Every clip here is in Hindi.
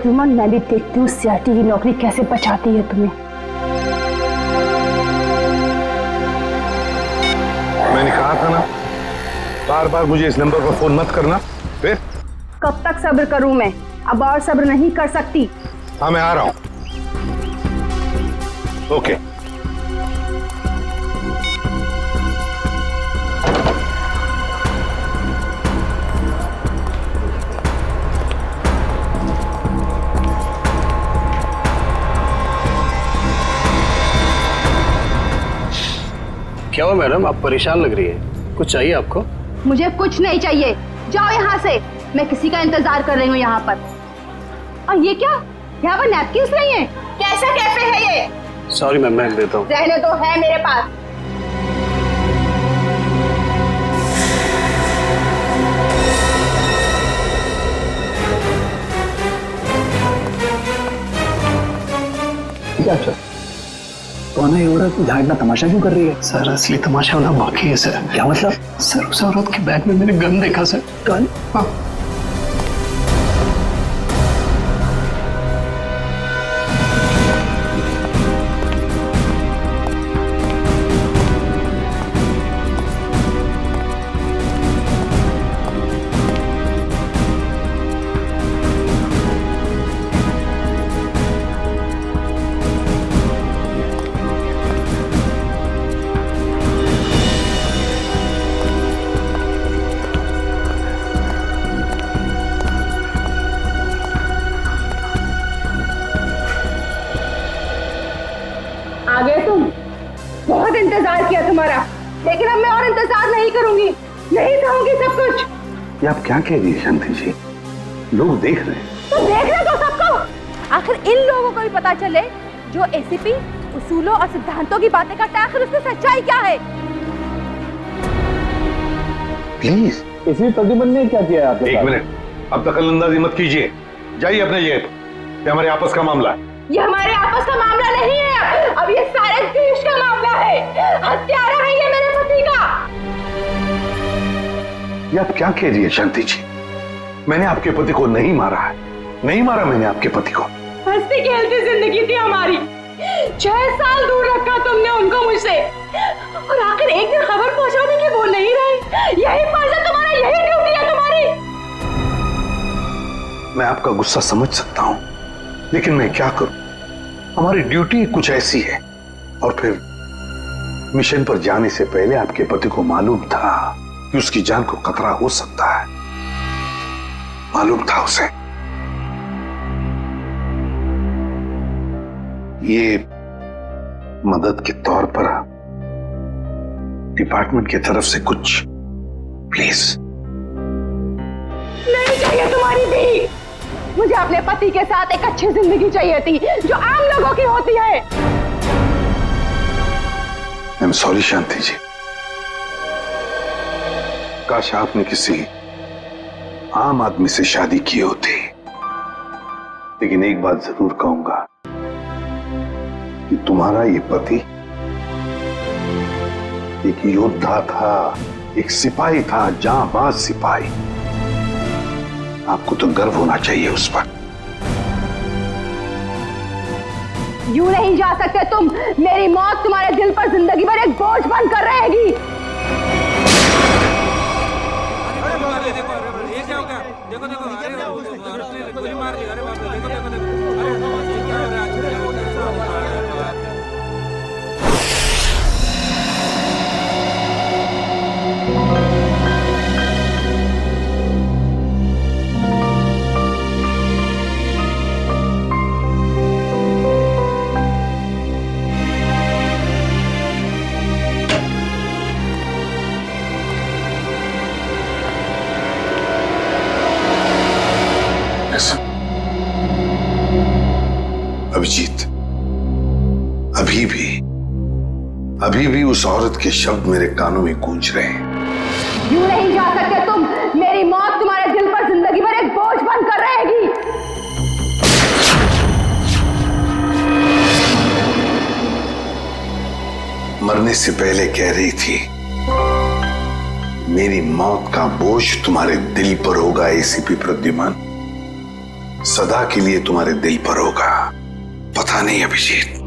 प्रद्युमन, मैं भी देखती हूँ सीआरटी की नौकरी कैसे बचाती है तुम्हें। मैंने कहा था ना, बार बार मुझे इस नंबर पर फोन मत करना। फिर कब तक सब्र करूं मैं? अब और सब्र नहीं कर सकती। हाँ, मैं आ रहा हूं। ओके। क्या हुआ मैडम, आप परेशान लग रही है? कुछ चाहिए आपको? मुझे कुछ नहीं चाहिए, जाओ यहाँ से। मैं किसी का इंतजार कर रही हूँ यहाँ पर। और ये क्या, यहाँ पर नैपकिन्स नहीं है? कैसा कैफे है ये? सॉरी मैम, मैं देता हूँ। रहने दो, है मेरे पास। क्या चल कौन है ये औरत? यहाँ इतना तमाशा क्यों कर रही है? सर असली तमाशा होना बाकी है सर। क्या मतलब? सर उस औरत के बैग में मैंने गन देखा सर। गन? हाँ। आ गए तुम? बहुत इंतजार किया तुम्हारा, लेकिन अब मैं और इंतजार नहीं करूंगी, नहीं सहूंगी सब कुछ। ये आप क्या कह रही है शांति जी? लोग देख रहे हैं। तो देखने दो सबको। आखिर इन लोगों को भी पता चले जो एसीपी उसूलों और सिद्धांतों की बातें करता है, आखिर उसकी सच्चाई क्या है। प्लीज। इसी प्रद्युमन ने क्या किया आपके साथ? एक मिनट, अब दखलंदाजी मत कीजिए। जाइए अपने जगह पे। ये हमारे आपस का मामला है। ये हमारे आपस का मामला नहीं है, अब ये सारे देश का मामला है। हत्यारा है ये मेरे पति का। ये आप क्या कह रही है शांति जी? मैंने आपके पति को नहीं मारा है, नहीं मारा मैंने आपके पति को। हंसती खेलती जिंदगी थी हमारी, 6 साल दूर रखा तुमने उनको मुझसे, और आखिर एक दिन खबर पहुंचा दी कि वो नहीं रहे। यही फर्ज है तुम्हारा, यही ड्यूटी है तुम्हारी। मैं आपका गुस्सा समझ सकता हूं, लेकिन मैं क्या करूं? हमारी ड्यूटी कुछ ऐसी है। और फिर मिशन पर जाने से पहले आपके पति को मालूम था कि उसकी जान को खतरा हो सकता है। मालूम था उसे। ये मदद के तौर पर डिपार्टमेंट की तरफ से कुछ प्लीज। नहीं चाहिए तुम्हारी भी। मुझे अपने पति के साथ एक अच्छी जिंदगी चाहिए थी, जो आम लोगों की होती है। आई एम सॉरी शांति जी। काश आपने किसी आम आदमी से शादी की होती। लेकिन एक बात जरूर कहूंगा कि तुम्हारा ये पति एक योद्धा था, एक सिपाही था, जांबाज सिपाही। आपको तो गर्व होना चाहिए उस पर। यूं नहीं जा सकते तुम। मेरी मौत तुम्हारे दिल पर जिंदगी भर एक बोझ बनकर रहेगी। देखो देखो, अरे गोली मार दी। अरे बाप रे, देखो देखो देखो, अरे ये क्या हो रहा है? अभिजीत, अभी भी उस औरत के शब्द मेरे कानों में गूंज रहे हैं। यूं नहीं जा सकते तुम। मेरी मौत तुम्हारे दिल पर जिंदगी भर एक बोझ बनकर रहेगी। मरने से पहले कह रही थी, मेरी मौत का बोझ तुम्हारे दिल पर होगा एसीपी प्रद्युमन। सदा के लिए तुम्हारे दिल पर होगा। पता नहीं अभिजीत,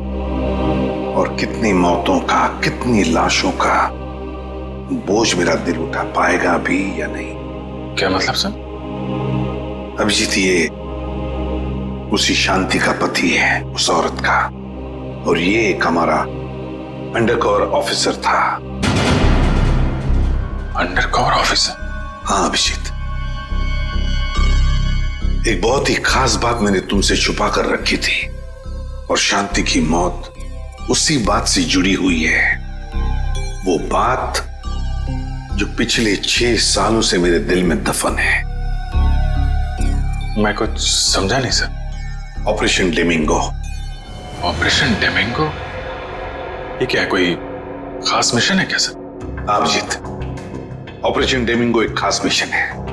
और कितनी मौतों का, कितनी लाशों का बोझ मेरा दिल उठा पाएगा भी या नहीं। क्या मतलब सर? अभिजीत, ये उसी शांति का पति है, उस औरत का, और ये एक हमारा अंडरकवर ऑफिसर था। Undercover officer? हाँ अभिजीत, एक बहुत ही खास बात मैंने तुमसे छुपा कर रखी थी, और शांति की मौत उसी बात से जुड़ी हुई है। वो बात जो पिछले 6 सालों से मेरे दिल में दफन है। मैं कुछ समझा नहीं सर। ऑपरेशन डेमिंगो। ऑपरेशन डेमिंगो? ये क्या है, कोई खास मिशन है क्या सर? अभिजीत, ऑपरेशन डेमिंगो एक खास मिशन है।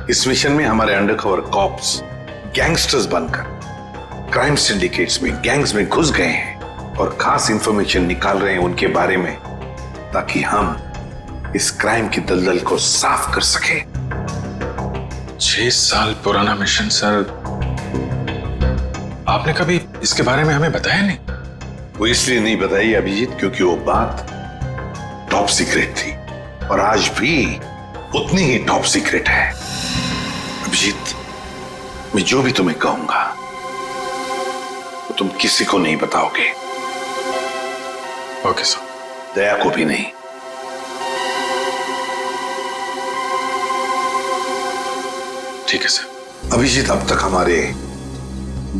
इस मिशन में हमारे अंडरकवर कॉप्स गैंगस्टर्स बनकर क्राइम सिंडिकेट्स में, गैंग्स में घुस गए हैं और खास इंफॉर्मेशन निकाल रहे हैं उनके बारे में, ताकि हम इस क्राइम की दलदल को साफ कर सके। 6 साल पुराना मिशन सर। आपने कभी इसके बारे में हमें बताया नहीं? वो इसलिए नहीं बताई अभिजीत, क्योंकि वो बात टॉप सीक्रेट थी, और आज भी उतनी ही टॉप सीक्रेट है। अभिजीत, मैं जो भी तुम्हें कहूंगा वो तुम किसी को नहीं बताओगे। Okay sir. दया को भी नहीं। ठीक है सर। अभिजीत, अब तक हमारे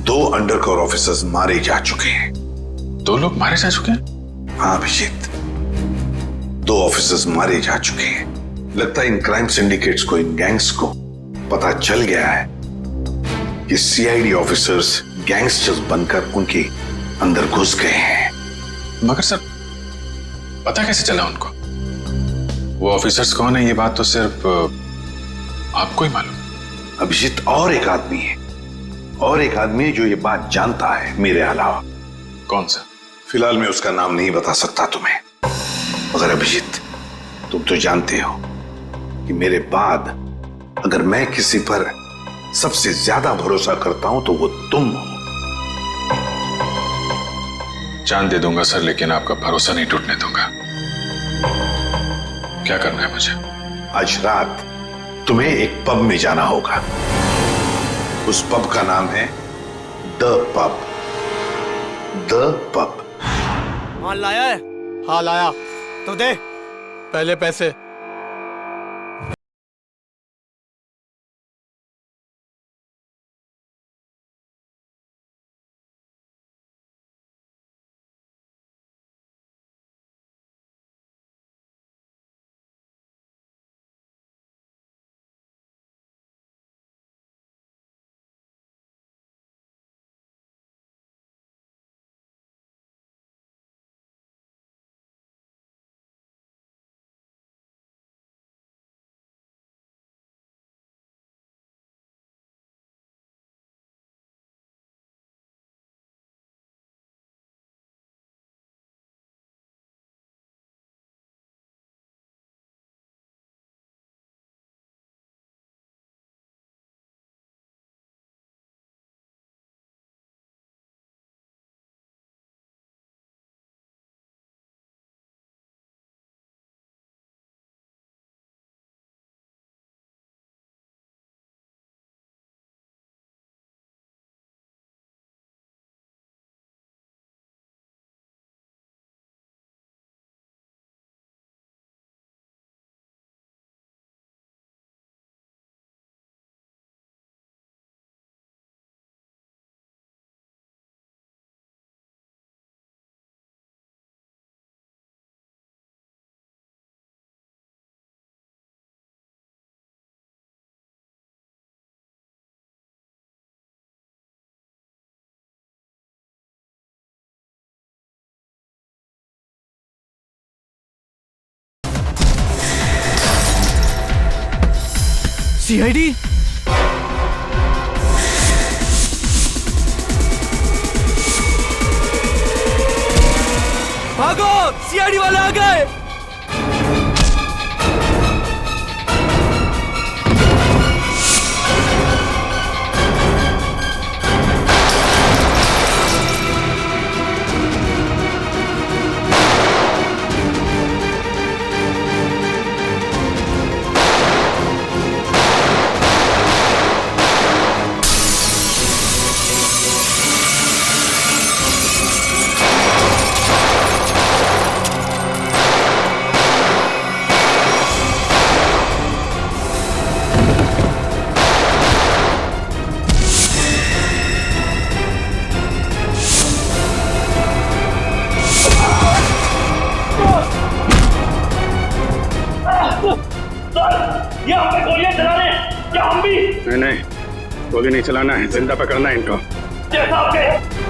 2 अंडरकवर ऑफिसर्स मारे जा चुके हैं। 2 लोग मारे जा चुके हैं? हाँ अभिजीत, 2 ऑफिसर्स मारे जा चुके हैं। लगता है इन क्राइम सिंडिकेट्स को, इन गैंग्स को पता चल गया है कि सीआईडी ऑफिसर्स गैंगस्टर्स बनकर उनके अंदर घुस गए हैं। मगर सर, पता कैसे चला उनको? वो ऑफिसर्स कौन है ये बात तो सिर्फ आपको ही मालूम है। अभिजीत, और एक आदमी है, और एक आदमी है जो ये बात जानता है मेरे अलावा। कौन सा? फिलहाल मैं उसका नाम नहीं बता सकता तुम्हें, मगर अभिजीत, तुम तो जानते हो कि मेरे बाद अगर मैं किसी पर सबसे ज्यादा भरोसा करता हूं तो वो तुम हो। जान दे दूंगा सर, लेकिन आपका भरोसा नहीं टूटने दूंगा। क्या करना है मुझे? आज रात तुम्हें एक पब में जाना होगा। उस पब का नाम है द पब। The pub. माल लाया है? हाँ लाया। तो दे पहले पैसे। सीआईडी? भागो, सीआईडी वाले आ गए। ये हम पे गोलियां चला रहे हैं, क्या हम भी? नहीं, गोली नहीं चलाना है, जिंदा पकड़ना है इनको। जैसा आप कहें।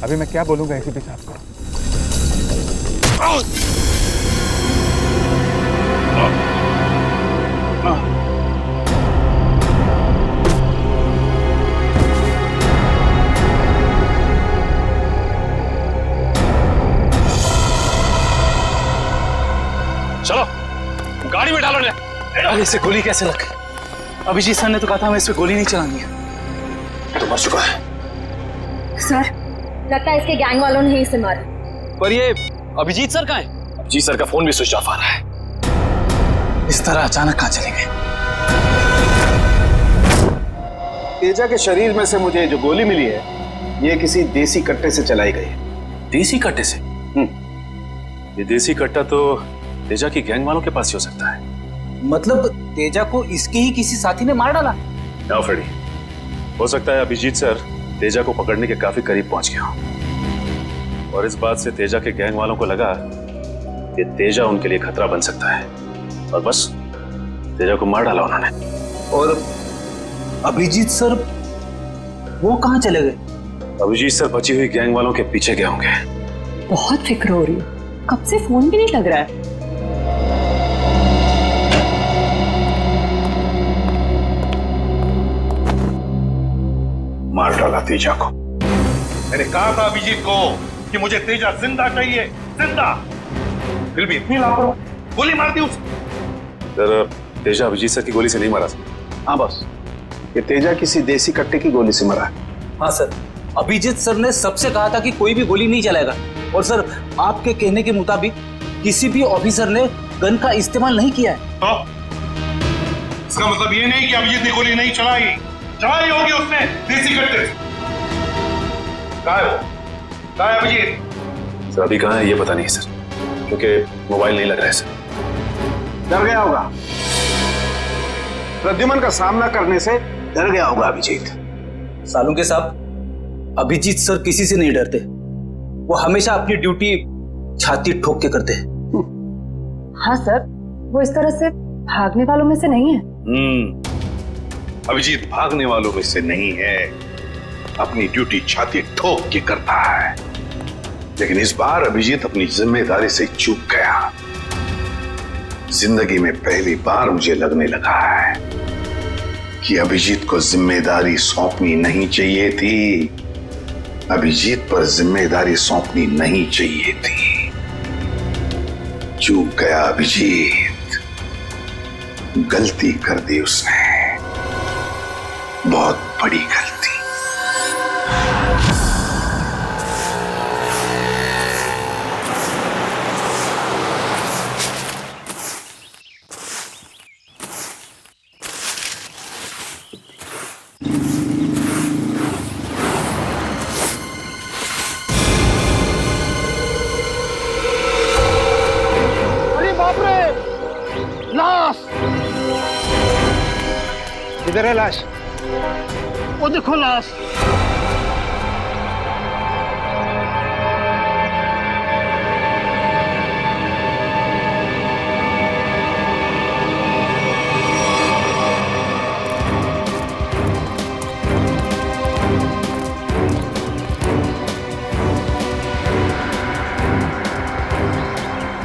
अभी मैं क्या बोलूंगा एसीपी साहब को? चलो गाड़ी में डालो। अरे इसे गोली कैसे लग गई? अभिजीत सर ने तो कहा था हमें इस पे गोली नहीं चलानी है। तो मर चुका है। सर, लगता है इसके गैंग वालों ने ही इसे मारा। पर ये अभिजीत सर कहाँ है? अभिजीत सर का फोन भी स्विच ऑफ आ रहा है। इस तरह अचानक कहाँ चले गए? तेजा के शरीर में से मुझे जो गोली मिली है, ये किसी देसी कट्टे से चलाई गई है। देसी कट्टे से? ये देसी कट्टा तो तेजा की गैंग वालों के पास ही हो सकता है। मतलब तेजा को इसके ही किसी साथी ने मार डाला? ना फ्रेडी, हो सकता है अभिजीत सर तेजा को पकड़ने के काफी करीब पहुंच गया हो और इस बात से तेजा के गैंग वालों को लगा कि तेजा उनके लिए खतरा बन सकता है और बस तेजा को मार डाला उन्होंने। और अभिजीत सर वो कहाँ चले गए? अभिजीत सर बची हुई गैंग वालों के पीछे गए होंगे। बहुत फिक्र हो रही है, कब से फोन भी नहीं लग रहा है। मार डाला तेजा को। मैंने कहा था अभिजीत को कि मुझे तेजा जिंदा चाहिए, जिंदा। फिर भी इतनी लापरवाही, गोली मार दी उसे। सर, तेजा अभिजीत सर की गोली से नहीं मरा। हाँ बस, ये तेजा किसी देसी कट्टे की गोली से मरा है। हाँ सर, अभिजीत सर ने सबसे कहा था कि कोई भी गोली नहीं चलाएगा और सर आपके कहने के मुताबिक किसी भी ऑफिसर ने गन का इस्तेमाल नहीं किया है। तो इसका मतलब ये नहीं कि अभिजीत ने गोली नहीं चलाई, चलाई होगी उसने देसी कट्टे से। कहाँ है वो? कहाँ है अभिजीत? सर अभी कहाँ है ये पता नहीं सर, क्योंकि मोबाइल नहीं लग रहा है सर। डर गया होगा, प्रद्युमन का सामना करने से डर गया होगा अभिजीत। सालुंके साहब, अभिजीत सर किसी से नहीं डरते, वो हमेशा अपनी ड्यूटी छाती ठोक के करते हैं। हाँ सर, वो इस तरह से भागने वालों में से नहीं है। अभिजीत भागने वालों में से नहीं है, अपनी ड्यूटी छाती ठोक के करता है। लेकिन इस बार अभिजीत अपनी जिम्मेदारी से चूक गया। जिंदगी में पहली बार मुझे लगने लगा है कि अभिजीत को जिम्मेदारी सौंपनी नहीं चाहिए थी। अभिजीत पर जिम्मेदारी सौंपनी नहीं चाहिए थी। चूक गया अभिजीत, गलती कर दी उसने, बहुत बड़ी गलती। किधर है लाश? वो देखो लाश।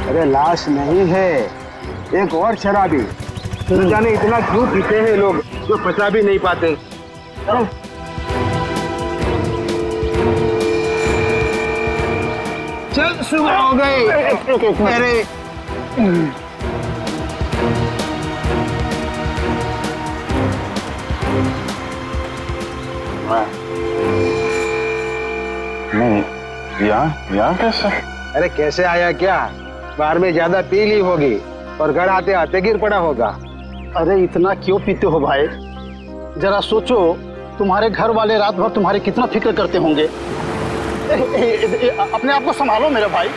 अरे लाश नहीं है, एक और शराबी। न जाने इतना क्यों पीते हैं लोग जो पचा भी नहीं पाते। चल सुबह हो गई। अरे नहीं, यहाँ कैसे? अरे कैसे आया क्या? बाहर में ज्यादा पी ली होगी और घर आते आते गिर पड़ा होगा। अरे इतना क्यों पीते हो भाई? जरा सोचो, तुम्हारे घर वाले रात भर तुम्हारे कितना फिक्र करते होंगे। अपने आप को संभालो मेरे भाई।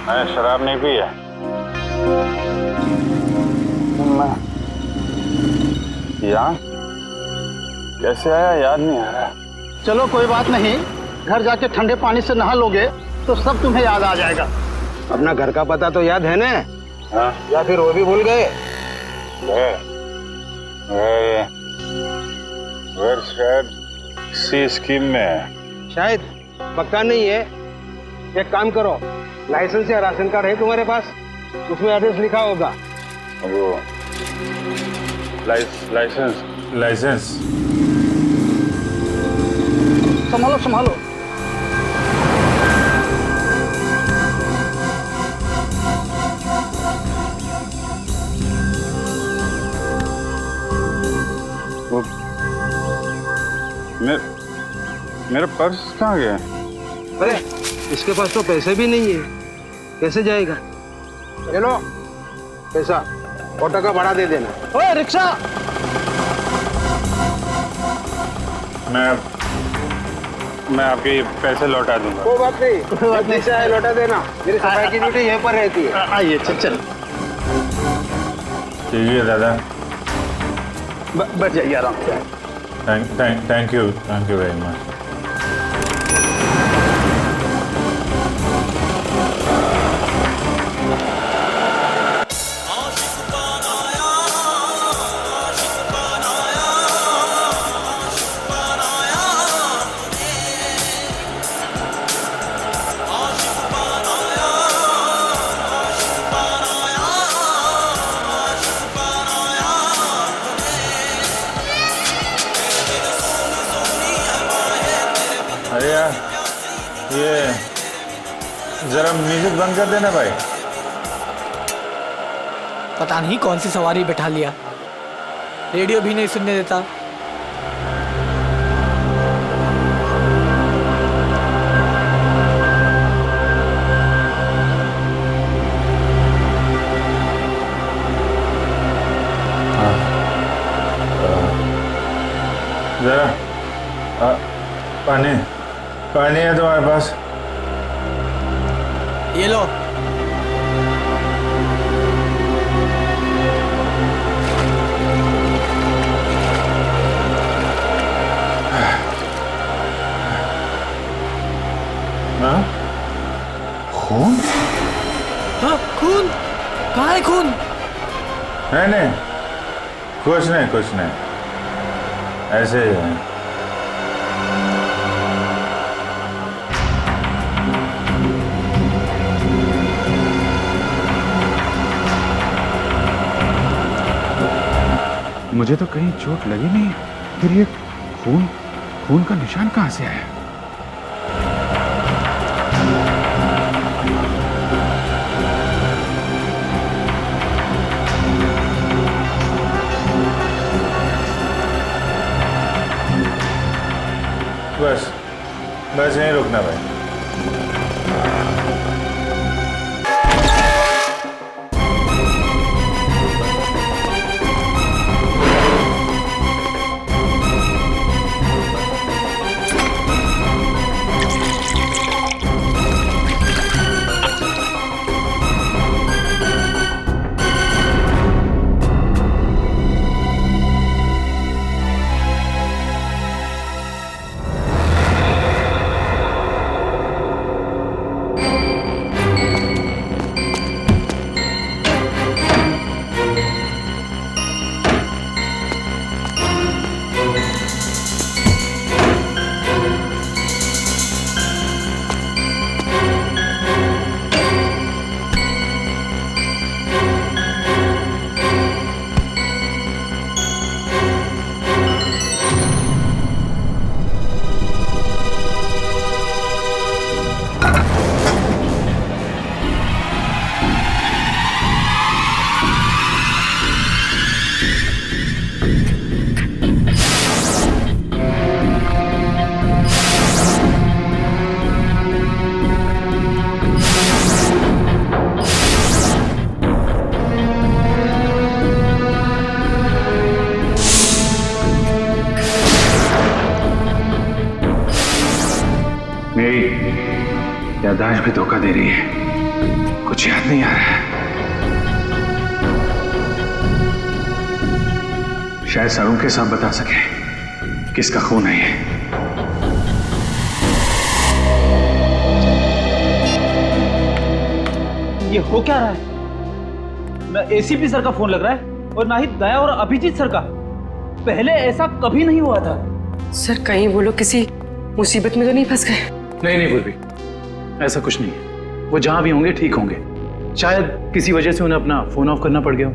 मैंने शराब नहीं पी है। यहाँ कैसे आया याद नहीं आ रहा। चलो कोई बात नहीं, घर जाके ठंडे पानी से नहा लोगे तो सब तुम्हें याद आ जाएगा। अपना घर का पता तो याद है ना? हाँ? या फिर वो भी भूल गए? शायद इसी स्कीम में है। शायद, पक्का नहीं है। एक काम करो, लाइसेंस या राशन कार्ड है तुम्हारे पास? उसमें एड्रेस लिखा होगा। वो लाइसेंस संभालो संभालो। मेरा पर्स कहाँ गया? अरे इसके पास तो पैसे भी नहीं है, कैसे जाएगा? चलो पैसा, ऑटो का भाड़ा दे देना। ओए रिक्शा! मैं आपके पैसे लौटा दूंगा। कोई बात नहीं, रिक्शा है लौटा देना। मेरी सफाई की ड्यूटी यहीं पर रहती है। आइए चल। ठीक है दादा, बैठ जाइए आराम से। Thank you very much. अरे यार, ये जरा म्यूजिक बंद कर देना भाई। पता नहीं कौन सी सवारी बैठा लिया, रेडियो भी नहीं सुनने देता। जरा पानी है तुम्हारे पास? ये लो। हाँ? खून? हाँ, खून? कहाँ है खून? नहीं, कुछ नहीं, ऐसे ही है। मुझे तो कहीं चोट लगी नहीं, फिर ये खून का निशान कहाँ से आया? बस यहीं रुकना भाई। याददाश्त भी धोखा दे रही है, कुछ याद नहीं आ रहा है। शायद सरों के साथ बता सके किसका खून है ये। ये हो क्या रहा है? ना एसीपी सर का फोन लग रहा है और ना ही दया और अभिजीत सर का। पहले ऐसा कभी नहीं हुआ था। सर कहीं वो लोग किसी मुसीबत में तो नहीं फंस गए? नहीं नहीं पूर्वी, ऐसा कुछ नहीं है। वो जहां भी होंगे ठीक होंगे। शायद किसी वजह से उन्हें अपना फोन ऑफ करना पड़ गया हो।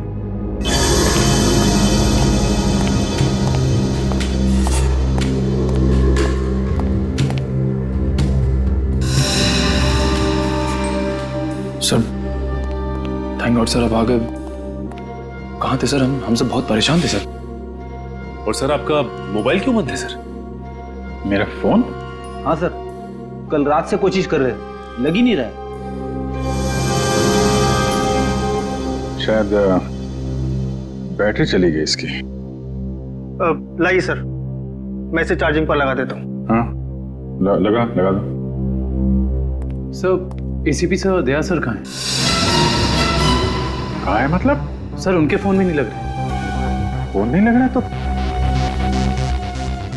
सर थैंक गॉड सर, अब आ गए। कहाँ थे सर? हम सब बहुत परेशान थे सर। और सर आपका मोबाइल क्यों बंद है सर? मेरा फोन? हाँ सर, कल रात से कोशिश कर रहे हैं, लग ही नहीं रहा है। शायद बैटरी चली गई इसकी। लाइए सर, मैं इसे चार्जिंग पर लगा देता हूँ। हाँ लगा दो। सर एसीपी सर, दया सर कहाँ हैं? कहाँ है मतलब? सर उनके फोन में नहीं लग रहे। फोन नहीं लग रहा तो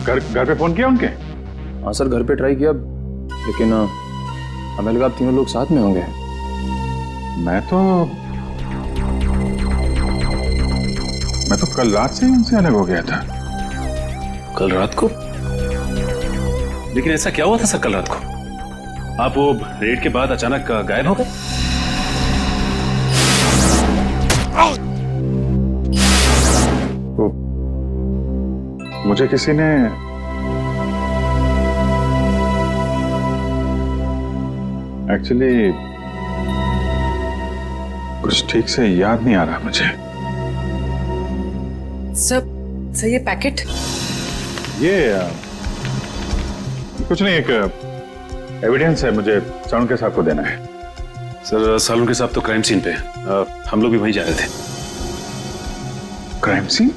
घर पे फोन किया उनके? हाँ सर, घर पे ट्राई किया, लेकिन हमें लगा आप तीनों लोग साथ में होंगे। मैं तो कल रात से ही उनसे अलग हो गया था। कल रात को? लेकिन ऐसा क्या हुआ था सर कल रात को? आप वो रेड के बाद अचानक गायब हो गए? मुझे किसी ने एक्चुअली कुछ ठीक से याद नहीं आ रहा मुझे। सर ये पैकेट? ये कुछ नहीं, एक एविडेंस है, मुझे सालुन के साहब को देना है। सर सालुन के साहब तो क्राइम सीन पे हैं। हम लोग भी वहीं जा रहे थे। Crime scene?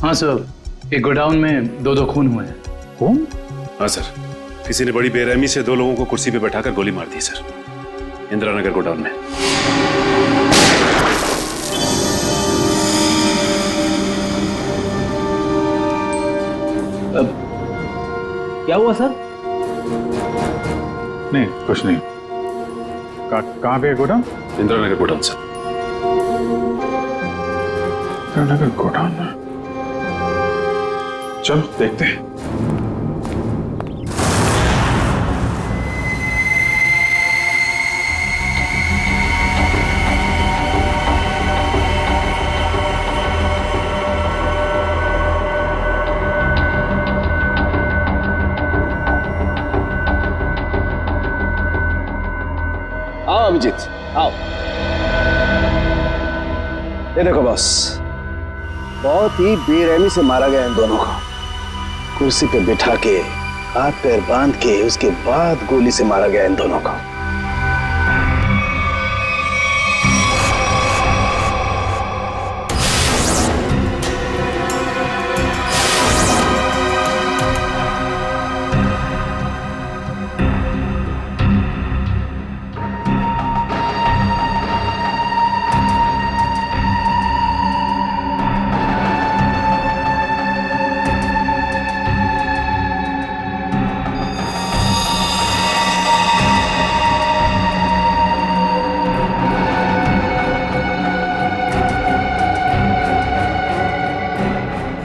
हाँ सर, एक गोडाउन में दो खून हुए हैं। खून? हाँ सर, किसी ने बड़ी बेरहमी से 2 लोगों को कुर्सी पे बैठाकर गोली मार दी सर, इंदिरा नगर गोडाउन में। क्या हुआ सर? नहीं कुछ नहीं। कहाँ पे है godown? Indira Nagar godown sir. Indira Nagar godown में? चल देखते हैं। आओ अभिजीत, आओ। ये देखो बॉस, बहुत ही बेरहमी से मारा गया इन दोनों को। कुर्सी पे बिठा के, हाथ पैर बांध के, उसके बाद गोली से मारा गया इन दोनों को।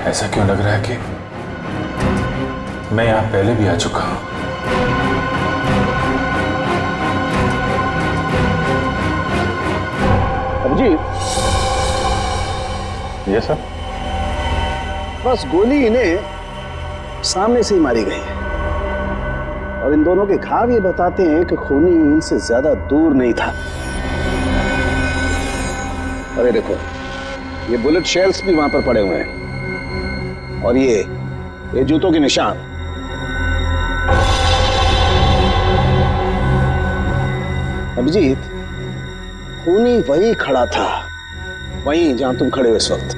ऐसा क्यों लग रहा है कि मैं यहां पहले भी आ चुका हूं? अभिजीत, ये सर? बस गोली इन्हें सामने से ही मारी गई है और इन दोनों के घाव ये बताते हैं कि खूनी इनसे ज्यादा दूर नहीं था। अरे देखो, ये बुलेट शेल्स भी वहां पर पड़े हुए हैं और ये जूतों के निशान। अभिजीत, खूनी वहीं खड़ा था, वहीं जहां तुम खड़े हो इस वक्त।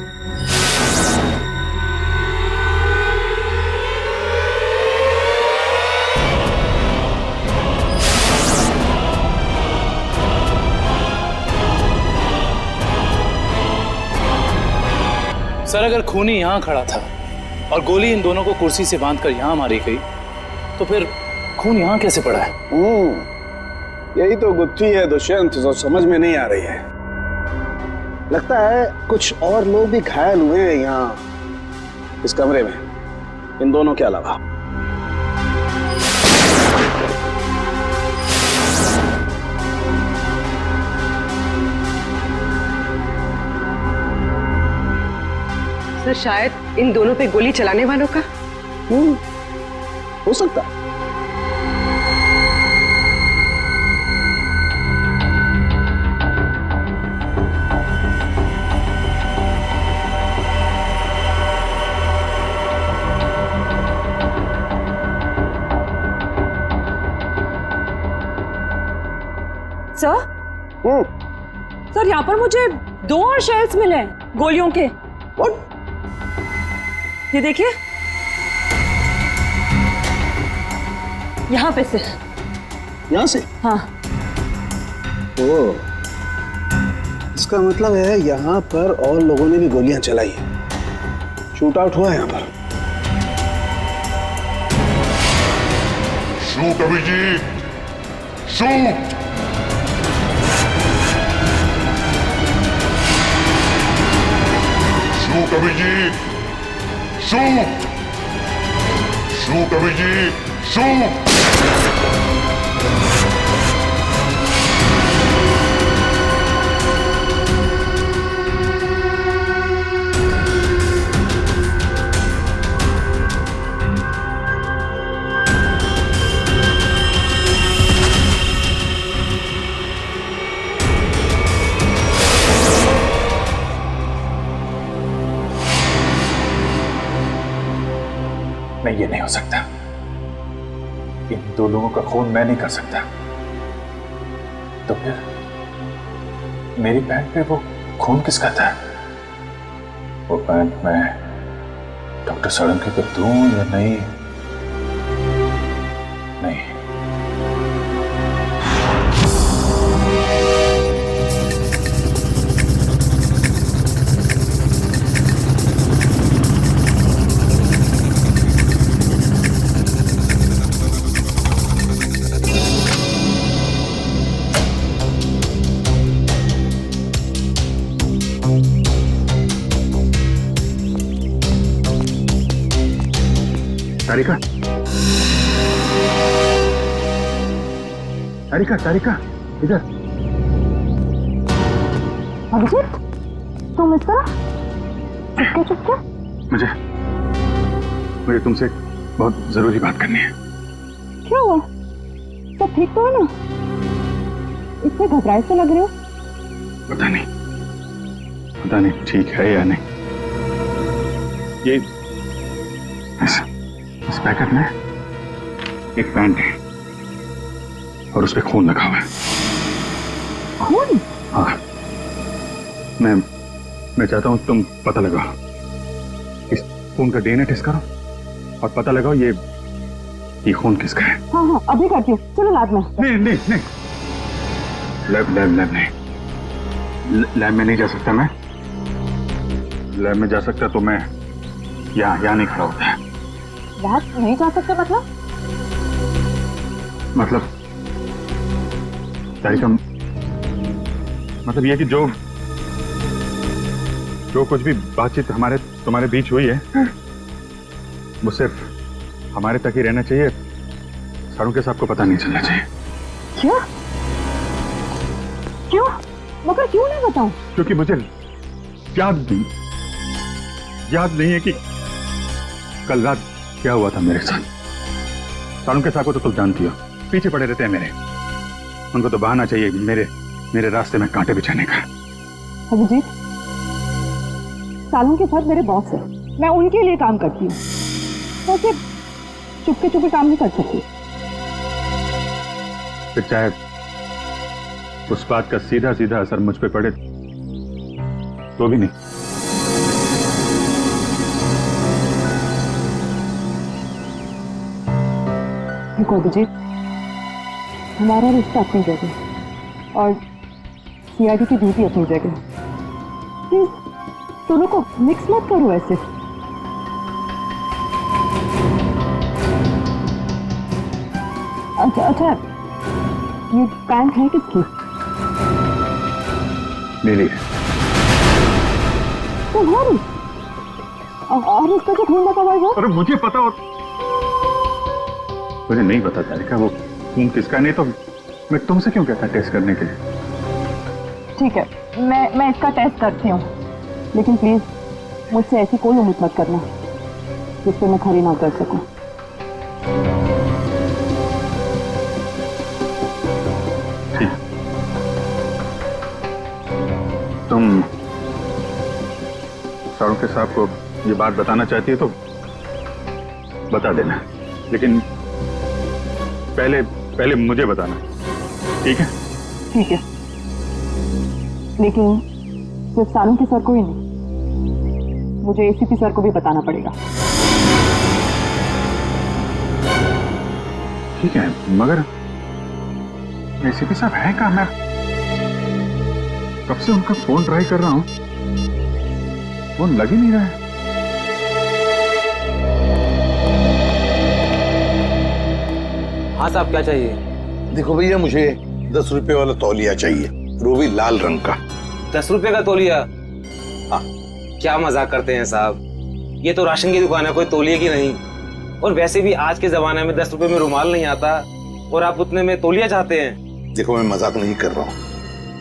सर अगर खूनी यहाँ खड़ा था और गोली इन दोनों को कुर्सी से बांधकर यहाँ मारी गई तो फिर खून यहाँ कैसे पड़ा है? यही तो गुत्थी है दुष्यंत, जो समझ में नहीं आ रही है। लगता है कुछ और लोग भी घायल हुए हैं यहाँ इस कमरे में, इन दोनों के अलावा। सर शायद इन दोनों पे गोली चलाने वालों का हो सकता है। सर यहाँ पर मुझे 2 और शेल्स मिले हैं गोलियों के। ये देखिए, यहाँ पे से। यहाँ से? हाँ। ओ, इसका मतलब है यहाँ पर और लोगों ने भी गोलियां चलाई हैं। शूट आउट हुआ है यहाँ पर। Shoot Abhijeet, shoot. Shoot Abhijeet, shoot. Shoot Abhijeet, shoot. नहीं, ये नहीं हो सकता। इन 2 लोगों का खून मैं नहीं कर सकता। तो फिर मेरी पैंट पे वो खून किसका था? वो पैंट मैं डॉक्टर साळुंखे को दूं या नहीं? नहीं। तारिका, तारिका, तारिका, इधर। अभिजीत, तुम इस तरह चुपके? मुझे तुमसे बहुत जरूरी बात करनी है। क्या हुआ? सब ठीक तो है ना? इतने घबराए से लग रहे हो। पता नहीं ठीक है या नहीं। ये इस पैकेट में एक पैंट है और उस पे खून लगा हुआ है। खून? हाँ, मैं चाहता हूं तुम पता लगाओ, इस खून का डीएनए टेस्ट करो और पता लगाओ ये खून किसका है। हाँ, अभी करती हूँ। चलो लैब में। नहीं, लैब नहीं। लैब में नहीं जा सकता मैं। लैब में जा सकता तो मैं यहाँ नहीं खड़ा होता है। लैब नहीं जा सकते मतलब तारिका, मतलब ये कि जो कुछ भी बातचीत तुम्हारे बीच हुई है वो सिर्फ हमारे तक ही रहना चाहिए। साळुंखे साहब को पता नहीं चलना चाहिए। क्यों? मगर क्यों नहीं बताऊं? क्योंकि मुझे याद नहीं है कि कल रात क्या हुआ था मेरे साथ। साळुंखे साहब को तो तुम जानती हो, पीछे पड़े रहते हैं मेरे। उनको तो बहाना चाहिए मेरे रास्ते में कांटे बिछाने का। अभिजीत, साळुंखे साहब मेरे बॉस है, मैं उनके लिए काम करती हूँ। तो सिर्फ चुपके काम नहीं कर सकती। फिर चाहे उस बात का सीधा असर मुझ पे पड़े तो भी नहीं। देखो अभिजीत, हमारा रिश्ता अपनी जगह और सीआईडी की ड्यूटी अपनी जगह। दोनों को मिक्स मत करो ऐसे। अच्छा, ये पैंट है किसकी? मेरी। तुम्हारी? और इसका जो खून लगा हुआ है? अरे मुझे पता हो, मुझे नहीं पता तारिका वो खून किसका, नहीं तो मैं तुमसे क्यों कहता टेस्ट करने के लिए। ठीक है, मैं इसका टेस्ट करती हूँ, लेकिन प्लीज मुझसे ऐसी कोई उम्मीद मत करना जिस पे मैं खरी ना कर सकूं। ठीक, तुम सारुके साहब को ये बात बताना चाहती है तो बता देना, लेकिन पहले मुझे बताना, ठीक है? ठीक है, लेकिन सिर्फ सारुके सर को ही नहीं, मुझे एसीपी सर को भी बताना पड़ेगा। ठीक है, मगर एसीपी साहब है कहाँ? मैं कब से उनका फोन ट्राई कर रहा हूँ, फोन लग ही नहीं रहा है। हाँ साहब, क्या चाहिए? देखो भैया, मुझे 10 रुपए वाला तौलिया चाहिए, वो भी लाल रंग का। 10 रुपए का तौलिया? हाँ। क्या मजाक करते हैं साहब, ये तो राशन की दुकान है, कोई तौलिए की नहीं। और वैसे भी आज के जमाने में 10 रुपए में रुमाल नहीं आता, और आप उतने में तौलिया चाहते हैं? देखो, मैं मजाक नहीं कर रहा हूँ,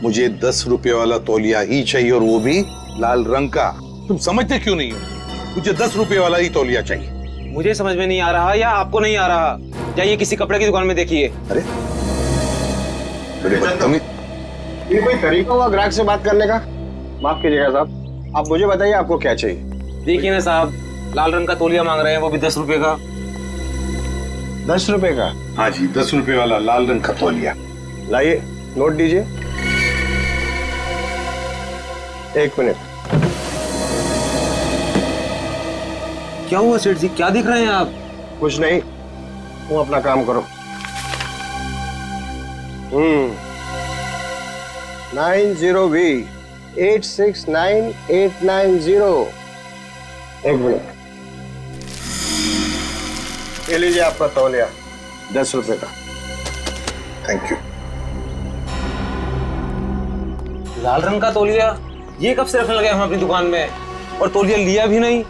मुझे 10 रुपए वाला तौलिया ही चाहिए, और वो भी लाल रंग का। तुम समझते क्यों नहीं हो? मुझे 10 रुपए वाला ही तौलिया चाहिए। मुझे समझ में नहीं आ रहा या आपको नहीं आ रहा? जाइए किसी कपड़े की दुकान में देखिए। अरे बड़े बदतमीज। ये कोई तरीका हुआ ग्राहक से बात करने का? माफ कीजिएगा साहब, आप मुझे बताइए आपको क्या चाहिए। देखिए ना साहब, लाल रंग का तौलिया मांग रहे हैं, वो भी 10 रुपए का। 10 रुपए का? हाँ जी, 10 रुपए वाला लाल रंग का तौलिया। लाइए, नोट दीजिए। 1 मिनट। क्या हुआ सेठ जी, क्या देख रहे हैं आप? कुछ नहीं, तुम अपना काम करो। 90V 869890। 1 मिनट, ये लीजिए आपका तौलिया, 10 रुपए का। Thank you. लाल रंग का तौलिया? ये कब से रखने लगे हम अपनी दुकान में, और तौलिया लिया भी नहीं?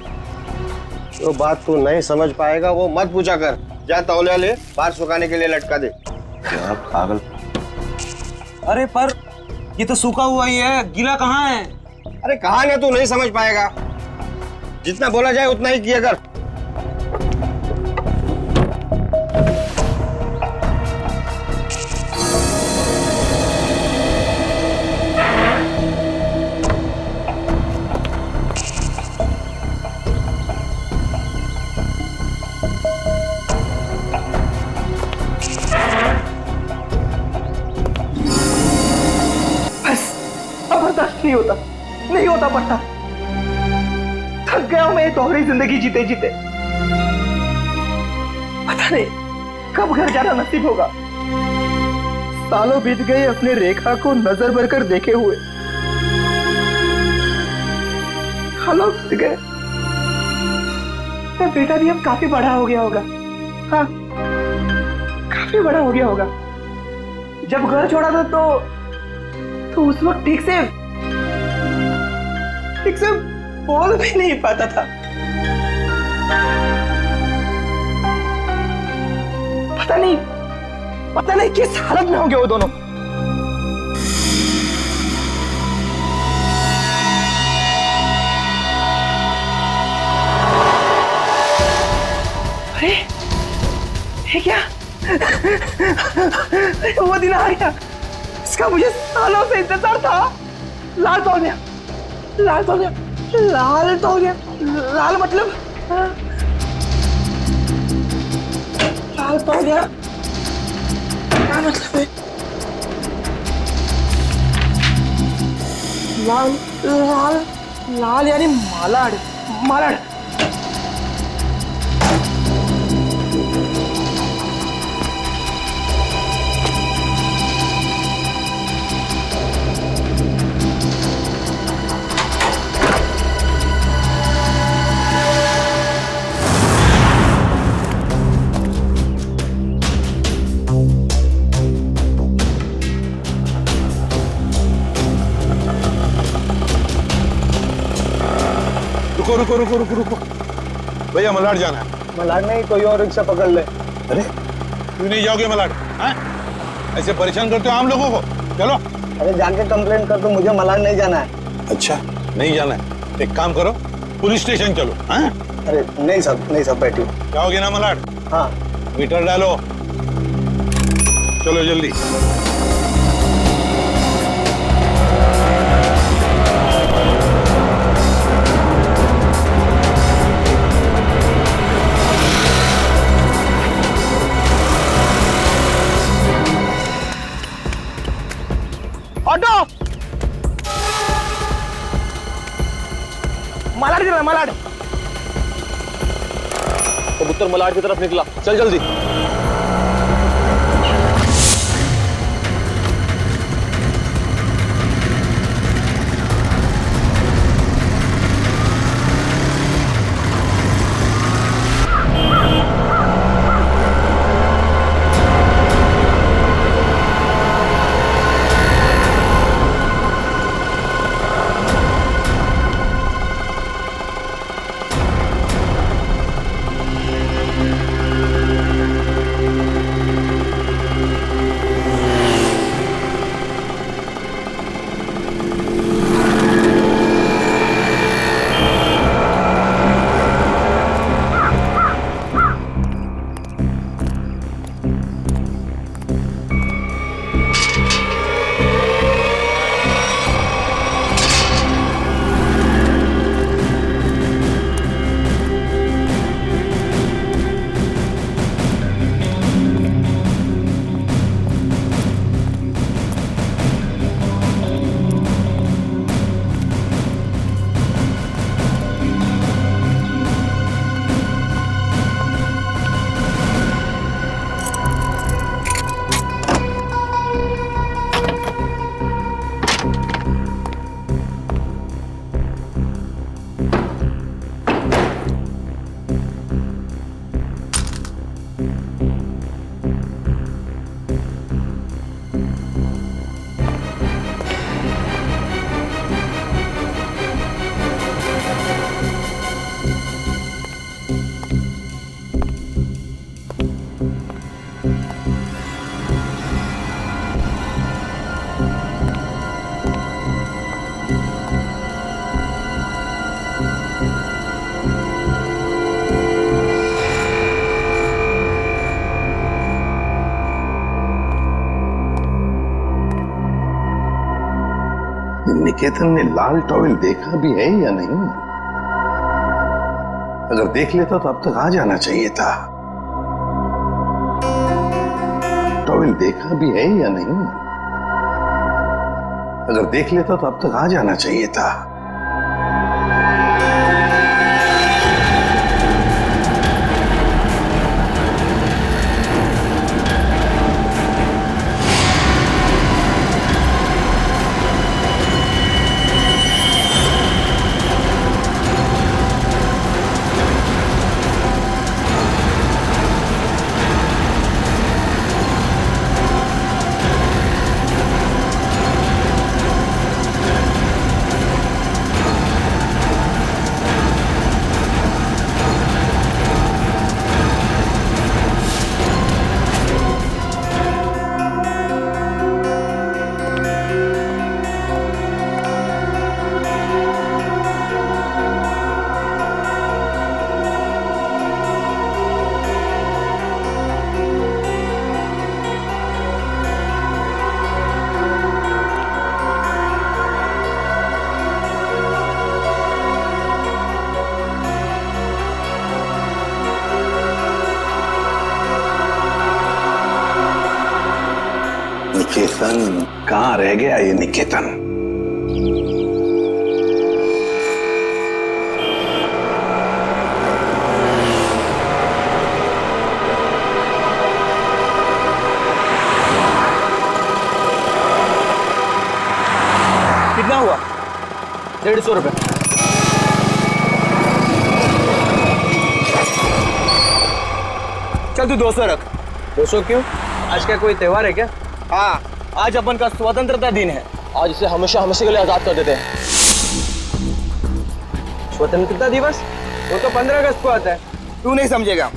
तो बात तू नहीं समझ पाएगा वो मत पूछा कर। जा तौलिया ले, बाहर सुखाने के लिए लटका दे। क्या पागल। अरे पर ये तो सूखा हुआ ही है, गीला कहाँ है? अरे कहाँ ना, तू नहीं समझ पाएगा। जितना बोला जाए उतना ही किया कर। नहीं होता पड़ता। थक गया हूं मैं ये दोहरी जिंदगी जीते जीते। पता नहीं कब घर जाना नसीब होगा। सालों बीत गए अपने रेखा को नजर भर कर देखे हुए। सालों बीत गए, मेरा बेटा भी अब काफी बड़ा हो गया होगा। हाँ, काफी बड़ा हो गया होगा। जब घर छोड़ा था तो उस वक्त ठीक से बोल भी नहीं पाता था। पता नहीं किस हालत में होंगे वो दोनों। अरे ये क्या? वो दिन आ गया, इसका मुझे सालों से इंतजार था। लाल तौलिया, लाल तौलिया, लाल तौलिया, लाल मतलब लाल तौलिया क्या मतलब है? लाल लाल लाल यानी मालाड, मालाड। रुको रुको रुको रुको रुको, भैया मलाड जाना है। मलाड नहीं, कोई और रिक्शा पकड़ ले। अरे क्यों नहीं जाओगे मलाड? हैं? ऐसे परेशान करते हो हम लोगों को। चलो। अरे जाके कंप्लेंट कर दो, मुझे मलाड नहीं जाना है। अच्छा नहीं जाना है, एक काम करो पुलिस स्टेशन चलो। हैं? अरे नहीं सब बैठिए। जाओगे ना मलाड? हाँ। मीटर डालो, चलो जल्दी। ऑटो मलाड चला, मलाड। कबूतर मलाड की तरफ निकला, चल जल्दी। निकेतन ने लाल टॉवेल देखा भी है या नहीं? अगर देख लेता तो अब तक आ जाना चाहिए था। टॉवेल देखा भी है या नहीं? अगर देख लेता तो अब तक आ जाना चाहिए था। निकेतन कहाँ रह गया ये निकेतन? कितना हुआ? 150 रुपए। चल तू 200 रख। 200 क्यों? आज का कोई त्योहार है क्या? हाँ, आज अपन का स्वतंत्रता दिन है। आज इसे हमेशा हमेशा के लिए आजाद कर देते हैं। स्वतंत्रता दिवस वो तो 15 अगस्त को आता है। तू नहीं समझेगा,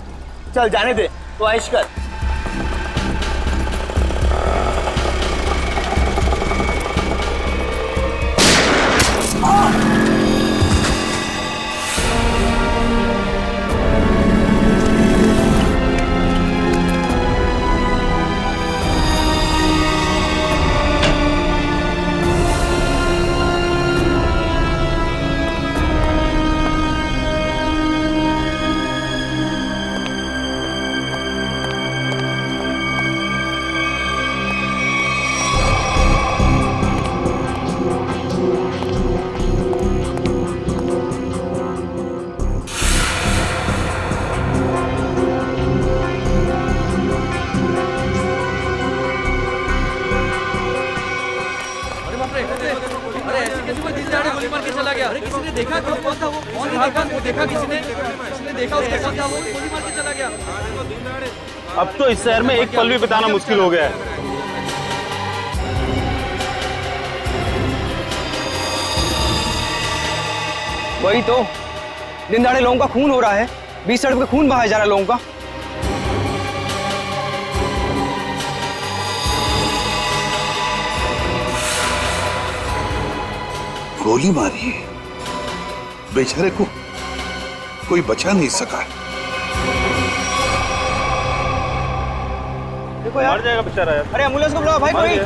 चल जाने दे, तो ऐश कर। अब तो इस शहर में एक पल भी बिताना मुश्किल हो गया है। वही तो, दिन दहाड़े लोगों का खून हो रहा है, बीच सड़क पे खून बहाया जा रहा है लोगों का। गोली मारी है, बेचारे को कोई बचा नहीं सका। देखो यार, मर जाएगा बेचारा यार। अरे एम्बुलेंस को बुलाओ भाई कोई।